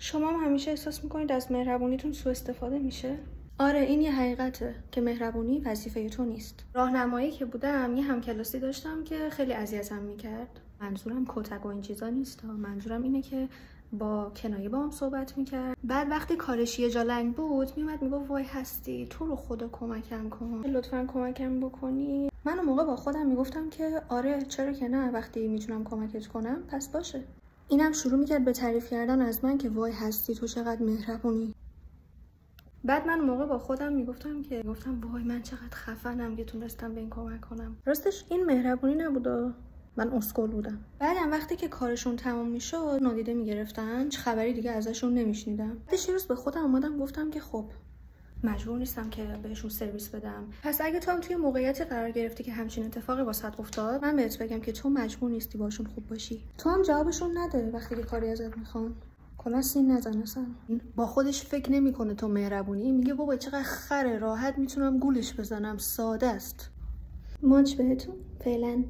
شما هم همیشه احساس میکنید از مهربونیتون سوء استفاده میشه؟ آره، این یه حقیقته که مهربونی وظیفه تو نیست. راهنمایی که بودم یه همکلاسی داشتم که خیلی اذیتم میکرد. منظورم کتک و این چیزا نیست، منظورم اینه که با کنایه با هم صحبت میکرد. بعد وقتی کارش یه جا لنگ بود میومد میگفت وای هستی، تو رو خدا کمکم کن، لطفا کمکم بکنی. من اون موقع با خودم میگفتم که آره چرا که نه، وقتی میتونم کمکت کنم پس باشه. اینم شروع میکرد به تعریف کردن از من که وای هستی تو چقدر مهربونی. بعد من موقع با خودم میگفتم وای من چقدر خفنم که تونستم به این کمک کنم. راستش این مهربونی نبوده، من اسکل بودم. بعدم وقتی که کارشون تمام میشد نادیده میگرفتن، چه خبری دیگه ازشون نمیشنیدم. بعدش یه روز به خودم اومدم گفتم که خب مجبور نیستم که بهشون سرویس بدم. پس اگه تو هم توی موقعیتی قرار گرفتی که همچین اتفاقی واسط افتاد، من بهت بگم که تو مجبور نیستی باشون خوب باشی. تو هم جوابشون نده وقتی که کاری ازت میخوان. کلا سین نزن اصلا. با خودش فکر نمیکنه تو مهربونی، میگه بابا چقدر خره، راحت میتونم گولش بزنم، ساده است. ماچ بهتون فعلا.